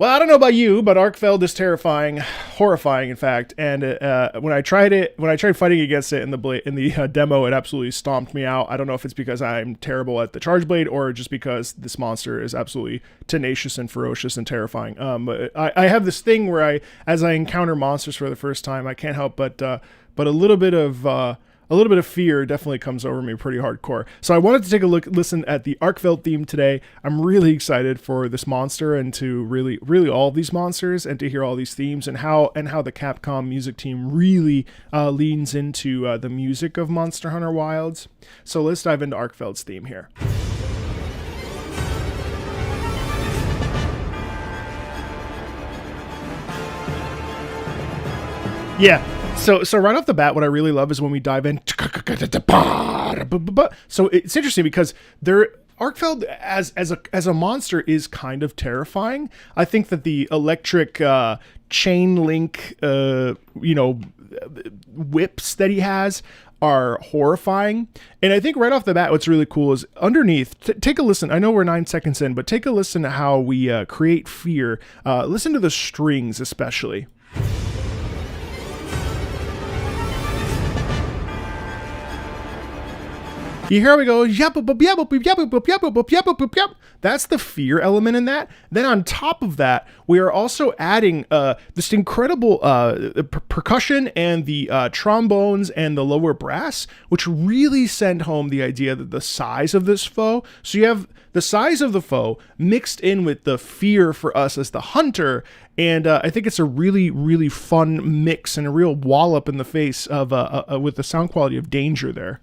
Well, I don't know about you, but Arkveld is terrifying, horrifying, in fact. And when I tried fighting against it in the demo, it absolutely stomped me out. I don't know if it's because I'm terrible at the charge blade or just because this monster is absolutely tenacious and ferocious and terrifying. But I have this thing where as I encounter monsters for the first time, I can't help but a little bit of fear definitely comes over me pretty hardcore. So I wanted to take a listen at the Arkveld theme today. I'm really excited for this monster and to really all of these monsters and to hear all these themes and how the Capcom music team really leans into the music of Monster Hunter Wilds. So let's dive into Arkveld's theme here. Yeah. So right off the bat, what I really love is when we dive in. So it's interesting because Arkveld as a monster is kind of terrifying. I think that the electric chain link, whips that he has are horrifying. And I think right off the bat, what's really cool is underneath, take a listen. I know we're 9 seconds in, but take a listen to how we create fear. Listen to the strings, especially. You hear how we go, that's the fear element in that. Then on top of that, we are also adding this incredible percussion and the trombones and the lower brass, which really send home the idea that the size of this foe. So you have the size of the foe mixed in with the fear for us as the hunter. And I think it's a really fun mix and a real wallop in the face of with the sound quality of danger there.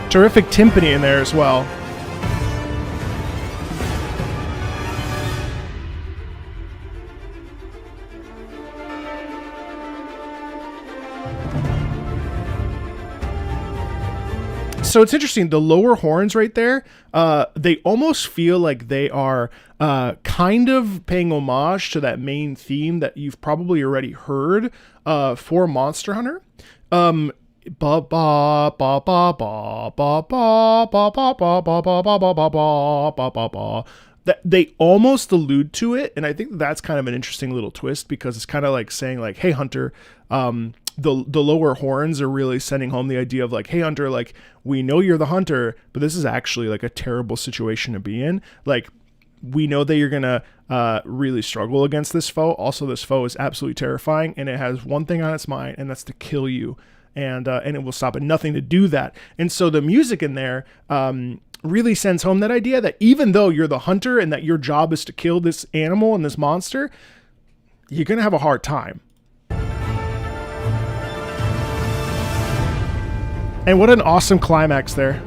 Terrific timpani in there as well. So it's interesting, the lower horns right there, they almost feel like they are kind of paying homage to that main theme that you've probably already heard for Monster Hunter. Ba ba ba ba ba ba ba ba ba ba ba ba ba ba ba ba ba ba. That they almost allude to it, and I think that's kind of an interesting little twist because it's kind of like saying like, "Hey Hunter," the lower horns are really sending home the idea of like, "Hey Hunter, like we know you're the hunter, but this is actually like a terrible situation to be in. Like we know that you're gonna really struggle against this foe. Also, this foe is absolutely terrifying, and it has one thing on its mind, and that's to kill you." And it will stop at nothing to do that. And so the music in there really sends home that idea that even though you're the hunter and that your job is to kill this animal and this monster, you're going to have a hard time. And what an awesome climax there.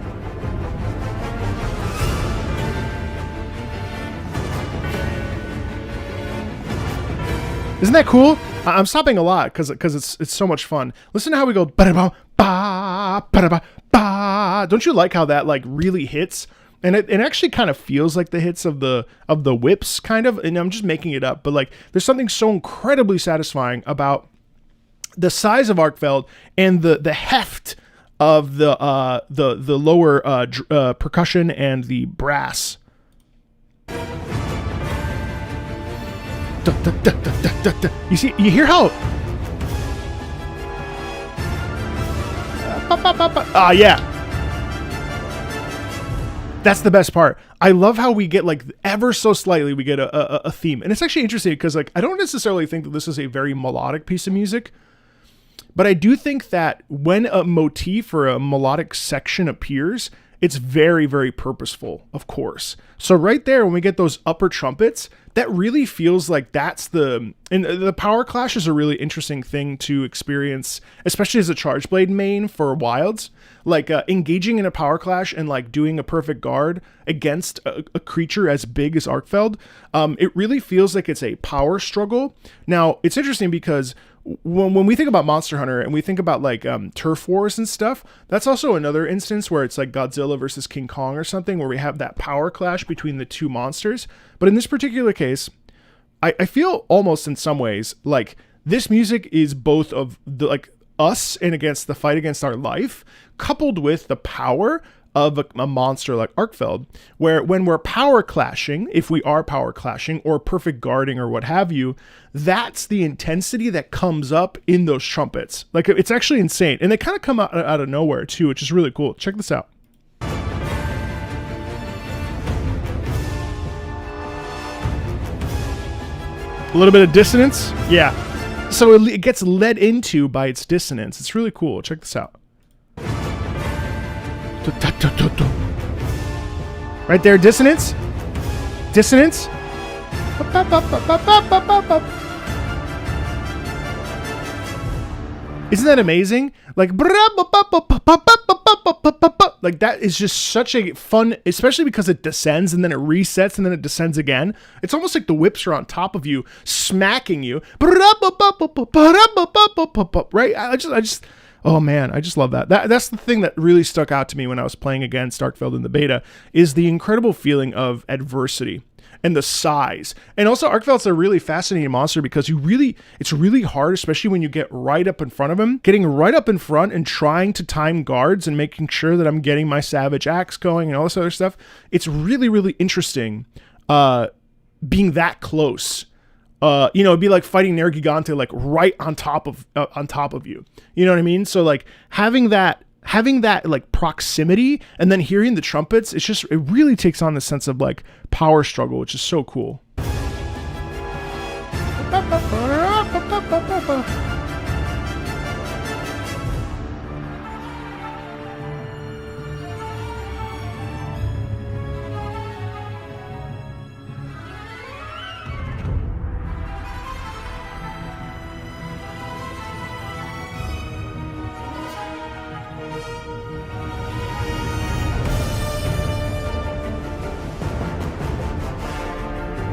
Isn't that cool? I'm stopping a lot because it's so much fun. Listen to how we go ba ba ba ba. Don't you like how that like really hits? And it actually kind of feels like the hits of the whips kind of. And I'm just making it up, but like there's something so incredibly satisfying about the size of Arkveld and the heft of the lower percussion and the brass. You see, you hear how? Yeah. That's the best part. I love how we get like ever so slightly we get a theme, and it's actually interesting because like I don't necessarily think that this is a very melodic piece of music, but I do think that when a motif or a melodic section appears, it's very purposeful, of course. So right there, when we get those upper trumpets, that really feels like and the power clash is a really interesting thing to experience, especially as a charge blade main for Wilds. Like engaging in a power clash and like doing a perfect guard against a creature as big as Arkveld, it really feels like it's a power struggle. Now, it's interesting because when we think about Monster Hunter and we think about like turf wars and stuff, that's also another instance where it's like Godzilla versus King Kong or something where we have that power clash between the two monsters. But in this particular case, I feel almost in some ways like this music is both of the like us and against the fight against our life, coupled with the power of a monster like Arkveld, where when we're power clashing, if we are power clashing or perfect guarding or what have you, that's the intensity that comes up in those trumpets. Like, it's actually insane. And they kind of come out of nowhere too, which is really cool. Check this out. A little bit of dissonance. Yeah. So it gets led into by its dissonance. It's really cool. Check this out. Right there, dissonance. Dissonance. Isn't that amazing? Like that is just such a fun, especially because it descends and then it resets and then it descends again. It's almost like the whips are on top of you, smacking you. Right? I just oh man, I just love that. That's the thing that really stuck out to me when I was playing against Arkveld in the beta, is the incredible feeling of adversity and the size. And also Arkveld's a really fascinating monster because it's really hard, especially when you get right up in front of him, getting right up in front and trying to time guards and making sure that I'm getting my savage axe going and all this other stuff. It's really, really interesting being that close. It'd be like fighting Nergigante, like right on top of you. You know what I mean? So like having that like proximity and then hearing the trumpets, it really takes on the sense of like power struggle, which is so cool.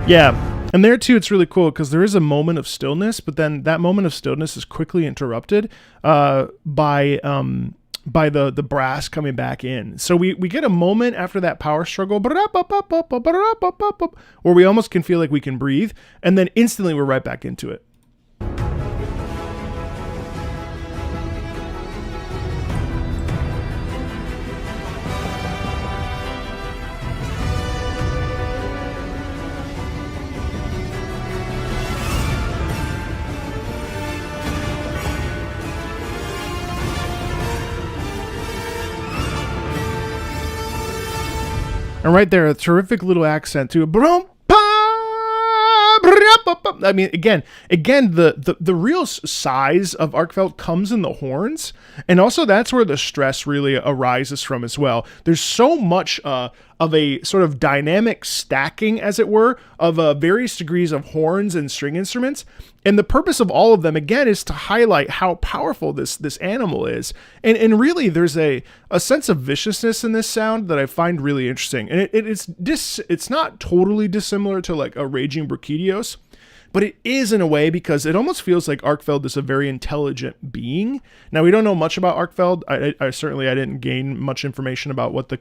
Yeah, and there too, it's really cool because there is a moment of stillness, but then that moment of stillness is quickly interrupted by the brass coming back in. So we get a moment after that power struggle, where we almost can feel like we can breathe, and then instantly we're right back into it. And right there, a terrific little accent too. I mean, again, the real size of Arkveld comes in the horns, and also that's where the stress really arises from as well. There's so much of a sort of dynamic stacking, as it were, of various degrees of horns and string instruments. And the purpose of all of them, again, is to highlight how powerful this animal is. And really, there's a sense of viciousness in this sound that I find really interesting. And it's not totally dissimilar to like a Raging Brachydios, but it is in a way, because it almost feels like Arkveld is a very intelligent being. Now, we don't know much about Arkveld. I certainly didn't gain much information about what the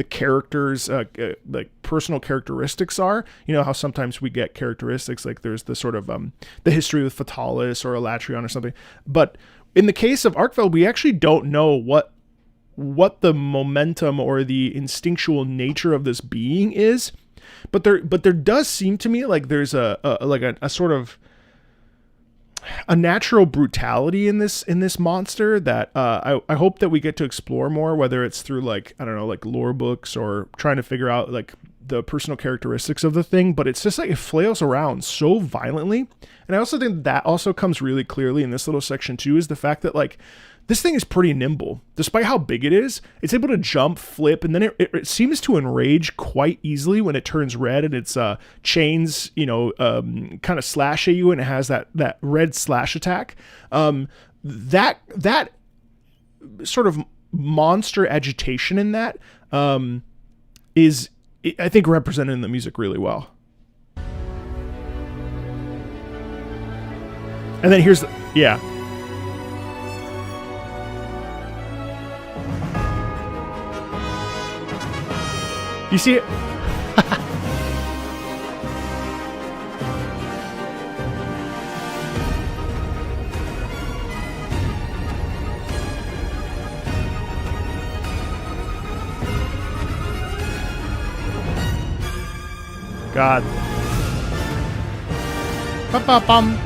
character's like personal characteristics are. You know how sometimes we get characteristics, like there's the sort of the history with Fatalis or Elatrion or something. But in the case of Arkveld, we actually don't know what the momentum or the instinctual nature of this being is. But there does seem to me like there's a sort of a natural brutality in this monster that I hope that we get to explore more, whether it's through like, I don't know, like lore books or trying to figure out like the personal characteristics of the thing. But it's just like it flails around so violently. And I also think that also comes really clearly in this little section too, is the fact that like this thing is pretty nimble. Despite how big it is, it's able to jump, flip, and then it seems to enrage quite easily when it turns red and its chains, kind of slash at you, and it has that red slash attack. That sort of monster agitation in that is, I think, represented in the music really well. And then here's yeah. You see it? God. Ba-ba-bum.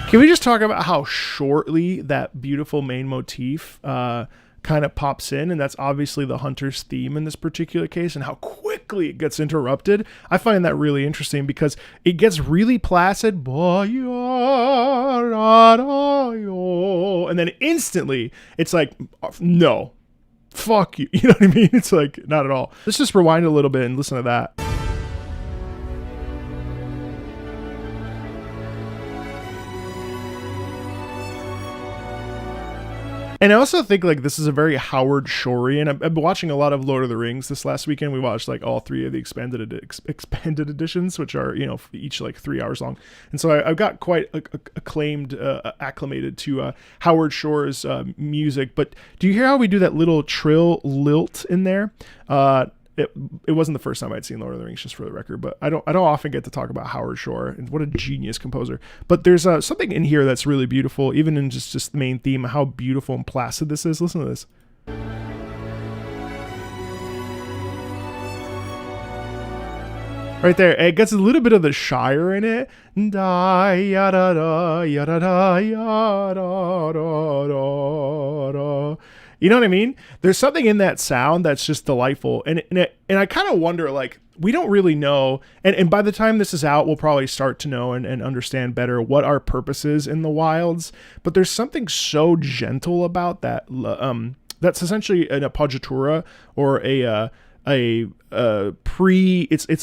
Can we just talk about how shortly that beautiful main motif kind of pops in? And that's obviously the hunter's theme in this particular case, and how quickly it gets interrupted. I find that really interesting because it gets really placid. And then instantly it's like, no, fuck you. You know what I mean? It's like, not at all. Let's just rewind a little bit and listen to that. And I also think like this is a very Howard Shorean. I've been watching a lot of Lord of the Rings this last weekend. We watched like all 3 of the expanded editions, which are, you know, each like 3 hours long. And so I've got quite acclimated to Howard Shore's music. But do you hear how we do that little trill lilt in there? It wasn't the first time I'd seen Lord of the Rings, just for the record, but I don't often get to talk about Howard Shore, and what a genius composer. But there's something in here that's really beautiful, even in just the main theme, how beautiful and placid this is. Listen to this. Right there, it gets a little bit of the Shire in it. Da yada da yada da yada da da. You know what I mean? There's something in that sound that's just delightful. And I kind of wonder, like, we don't really know. And by the time this is out, we'll probably start to know and understand better what our purpose is in the wilds. But there's something so gentle about that. That's essentially an appoggiatura, or it's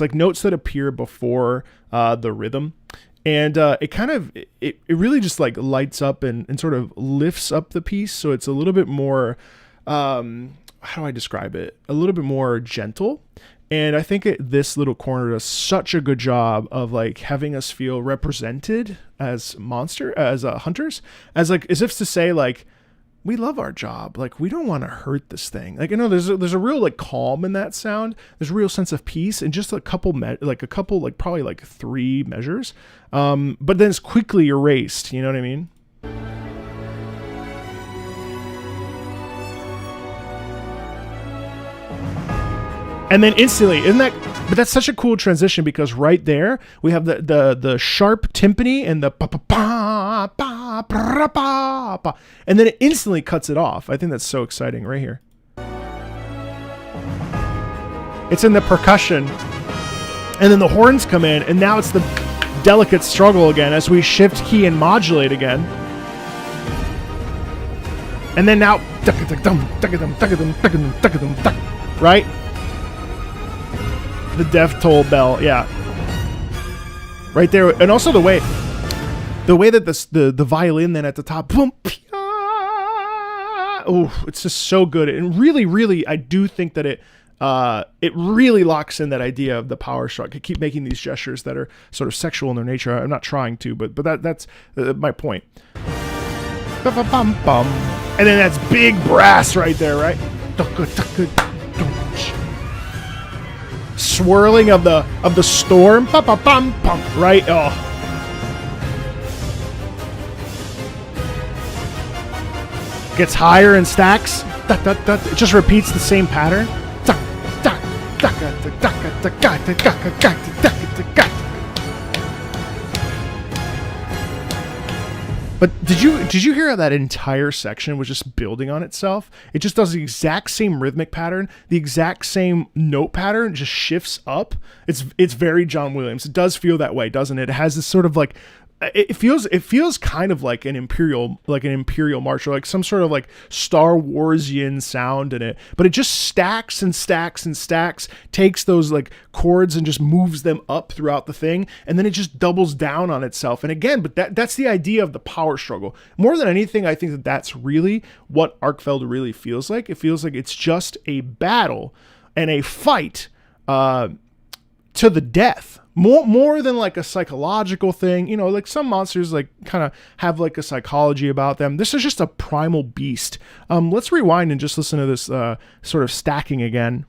like notes that appear before the rhythm. And it kind of, it really just like lights up and sort of lifts up the piece. So it's a little bit more, how do I describe it? A little bit more gentle. And I think this little corner does such a good job of like having us feel represented as hunters, as if to say like, we love our job. Like, we don't want to hurt this thing. Like, you know, there's a real like calm in that sound. There's a real sense of peace, and just probably 3 measures. But then it's quickly erased. You know what I mean? And then instantly, but that's such a cool transition, because right there we have the sharp timpani and the pa pa pa pa pa pa pa, and then it instantly cuts it off. I think that's so exciting right here. It's in the percussion, and then the horns come in, and now it's the delicate struggle again as we shift key and modulate again. And then now, right? The death toll bell, yeah, right there. And also the way that the violin then at the top, boom, oh, it's just so good. And really, I do think that it really locks in that idea of the power struggle. I keep making these gestures that are sort of sexual in their nature. I'm not trying to, but that's my point. And then that's big brass right there, right? Swirling of the storm, right? Oh, gets higher and stacks. It just repeats the same pattern. But did you hear how that entire section was just building on itself? It just does the exact same rhythmic pattern, the exact same note pattern, just shifts up. It's very John Williams. It does feel that way, doesn't it? It has this sort of like, it feels kind of like an imperial march, or like some sort of like Star Warsian sound in it, but it just stacks and stacks and stacks, takes those like chords and just moves them up throughout the thing, and then it just doubles down on itself. And again, but that's the idea of the power struggle. More than anything, I think that's really what Arkveld really feels like. It feels like it's just a battle and a fight to the death. More than like a psychological thing, you know, like some monsters like kind of have like a psychology about them. This is just a primal beast. Let's rewind and just listen to this sort of stacking again.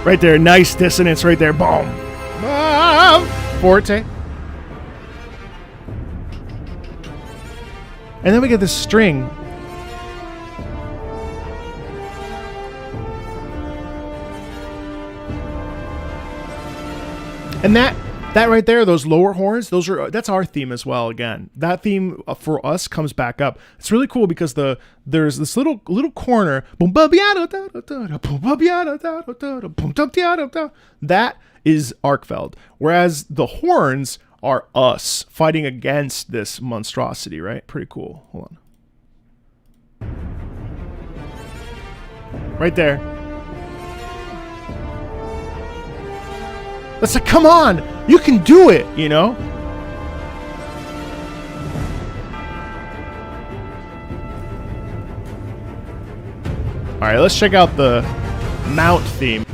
Right there, nice dissonance right there. Boom. Forte. And then we get this string. And that right there, those lower horns, that's our theme as well. Again, that theme for us comes back up. It's really cool because there's this little corner. That is Arkveld, whereas the horns are us fighting against this monstrosity. Right? Pretty cool. Hold on. Right there. It's like, come on, you can do it, you know? All right, let's check out the mount theme.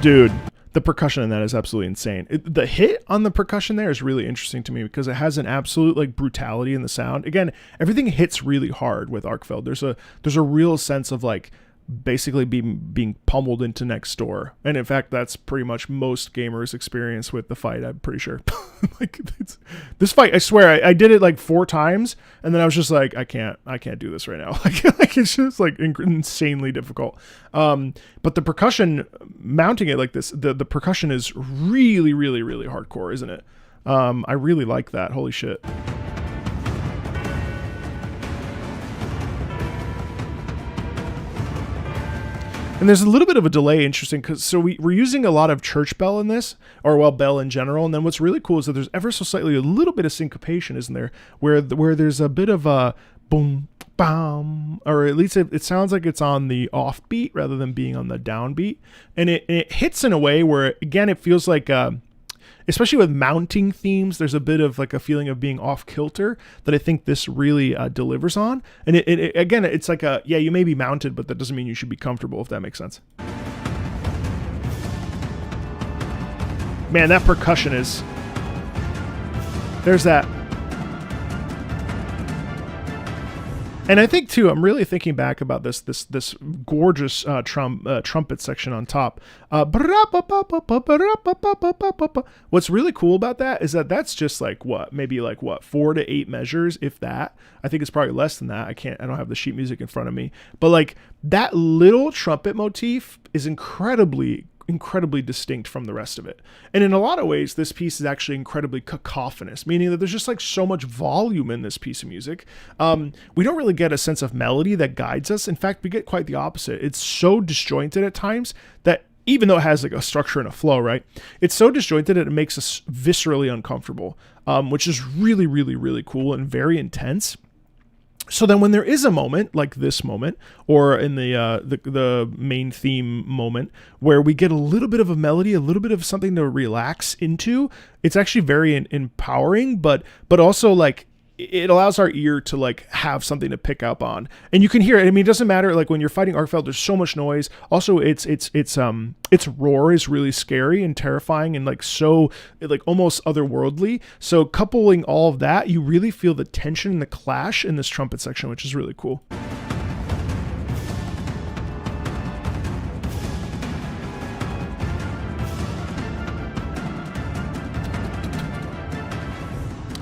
Dude, the percussion in that is absolutely insane. The hit on the percussion there is really interesting to me because it has an absolute like brutality in the sound. Again, everything hits really hard with Arkveld. There's a real sense of like basically being pummeled into next door. And in fact, that's pretty much most gamers' experience with the fight, I'm pretty sure. Like this fight, I swear, I did it like 4 times, and then I was just like, I can't do this right now. Like it's just like insanely difficult. But the percussion, mounting it like this, the percussion is really, really, really hardcore, isn't it? I really like that. Holy shit. And there's a little bit of a delay, interesting, because we're using a lot of church bell in this, or well, bell in general. And then what's really cool is that there's ever so slightly a little bit of syncopation, isn't there? Where there's a bit of a boom, bam, or at least it sounds like it's on the offbeat rather than being on the downbeat. And it hits in a way where, again, it feels like, especially with mounting themes, there's a bit of like a feeling of being off kilter that I think this really delivers on. And it again, it's like yeah, you may be mounted, but that doesn't mean you should be comfortable, if that makes sense. Man, that percussion is, there's that. And I think too, I'm really thinking back about this gorgeous trumpet section on top. What's really cool about that is that that's just like maybe 4 to 8 measures, if that. I think it's probably less than that. I don't have the sheet music in front of me, but like that little trumpet motif is incredibly distinct from the rest of it. And in a lot of ways, this piece is actually incredibly cacophonous, meaning that there's just like so much volume in this piece of music. We don't really get a sense of melody that guides us. In fact, we get quite the opposite. It's so disjointed at times that even though it has like a structure and a flow, right? It's so disjointed that it makes us viscerally uncomfortable, which is really, really, really cool and very intense. So then when there is a moment like this moment, or in the main theme moment, where we get a little bit of a melody, a little bit of something to relax into, it's actually very empowering, but also like it allows our ear to like have something to pick up on. And you can hear it. I mean, it doesn't matter, like when you're fighting Arkveld, there's so much noise. Also, its roar is really scary and terrifying and like so like almost otherworldly. So coupling all of that, you really feel the tension and the clash in this trumpet section, which is really cool.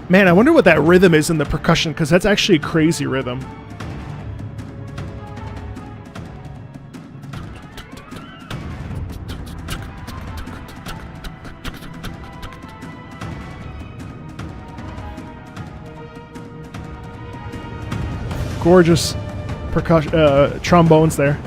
Man, I wonder what that rhythm is in the percussion, because that's actually a crazy rhythm. Gorgeous percussion, trombones there.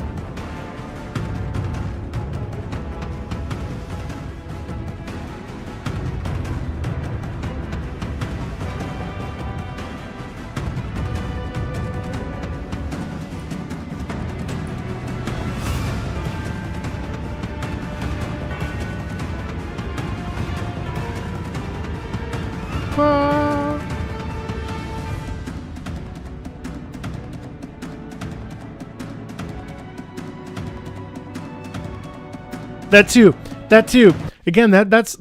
That too. That too. Again, that's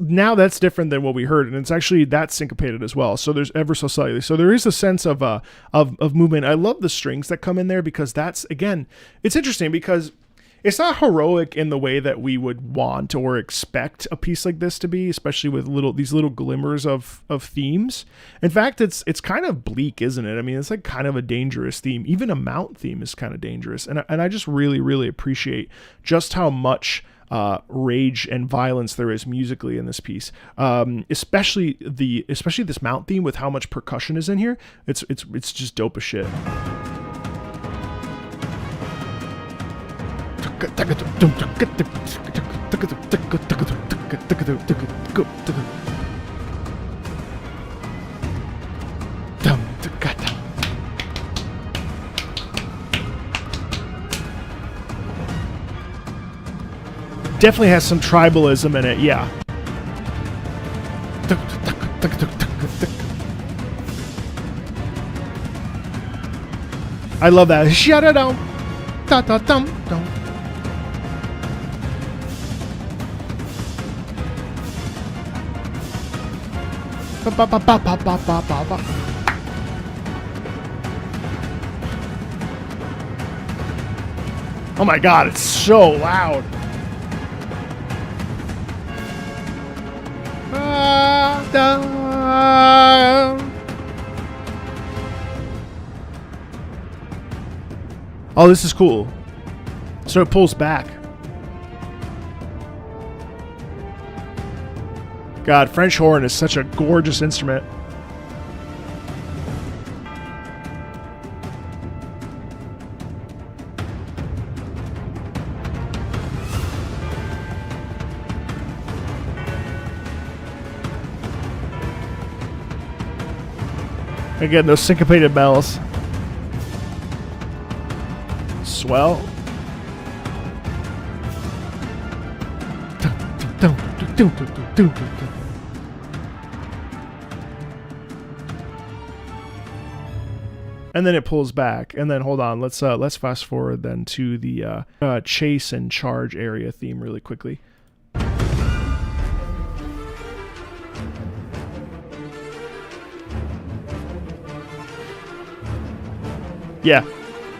different than what we heard, and it's actually that's syncopated as well. So there's ever so slightly. So there is a sense of movement. I love the strings that come in there because that's again, it's interesting because it's not heroic in the way that we would want or expect a piece like this to be, especially with these little glimmers of themes. In fact, it's kind of bleak, isn't it? I mean, it's like kind of a dangerous theme. Even a mount theme is kind of dangerous, and I just really, really appreciate just how much rage and violence there is musically in this piece, especially this mount theme with how much percussion is in here. It's just dope as shit. Definitely has some tribalism in it, yeah. I love that. Shut it down. Da da dum dum. Ba ba ba ba ba ba ba ba. Oh my god, it's so loud. Oh, this is cool. So it pulls back. God, French horn is such a gorgeous instrument. Again, those syncopated bells. Swell. And then it pulls back. And then hold on, let's fast forward then to the chase and charge area theme really quickly. Yeah.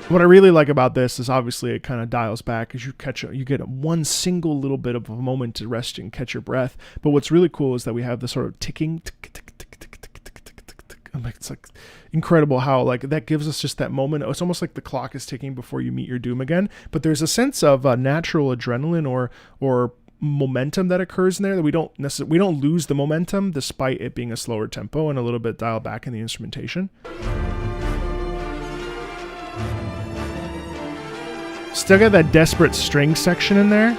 What I really like about this is obviously it kind of dials back as you get one single little bit of a moment to rest and catch your breath. But what's really cool is that we have this sort of ticking. It's like incredible how like that gives us just that moment. It's almost like the clock is ticking before you meet your doom again. But there's a sense of natural adrenaline or momentum that occurs in there that we don't lose the momentum despite it being a slower tempo and a little bit dialed back in the instrumentation. Still got that desperate string section in there.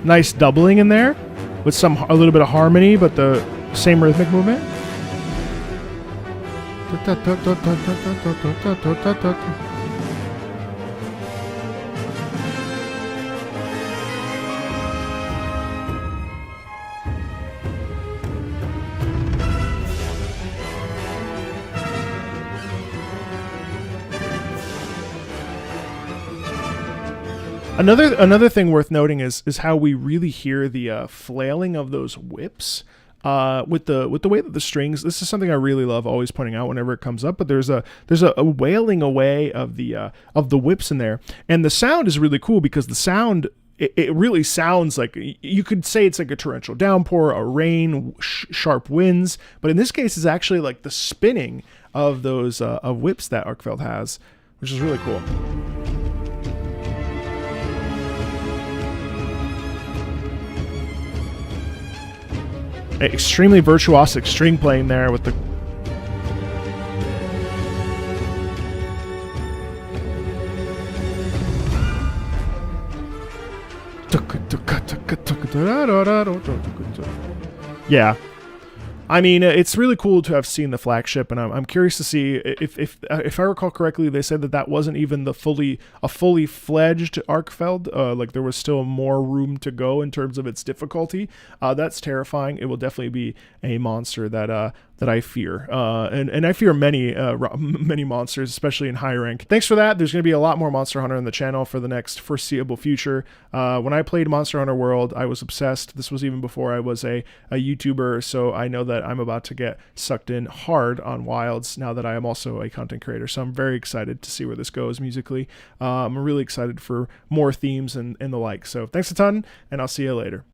Nice doubling in there with a little bit of harmony, but the same rhythmic movement. Another thing worth noting is how we really hear the flailing of those whips with the way that the strings. This is something I really love always pointing out whenever it comes up. But there's a wailing away of the whips in there, and the sound is really cool because the sound. It really sounds like, you could say it's like a torrential downpour, a rain, sharp winds, but in this case, it's actually like the spinning of those of whips that Arkveld has, which is really cool. Extremely virtuosic string playing there with the yeah. I mean, it's really cool to have seen the flagship, and I'm curious to see if I recall correctly, they said that wasn't even a fully fledged Arkveld. Like there was still more room to go in terms of its difficulty. That's terrifying. It will definitely be a monster that I fear, and I fear many monsters, especially in high rank. Thanks for that. There's going to be a lot more Monster Hunter on the channel for the next foreseeable future. When I played Monster Hunter World, I was obsessed. This was even before I was a YouTuber, so I know that I'm about to get sucked in hard on Wilds now that I am also a content creator. So I'm very excited to see where this goes musically. I'm really excited for more themes and the like. So thanks a ton, and I'll see you later.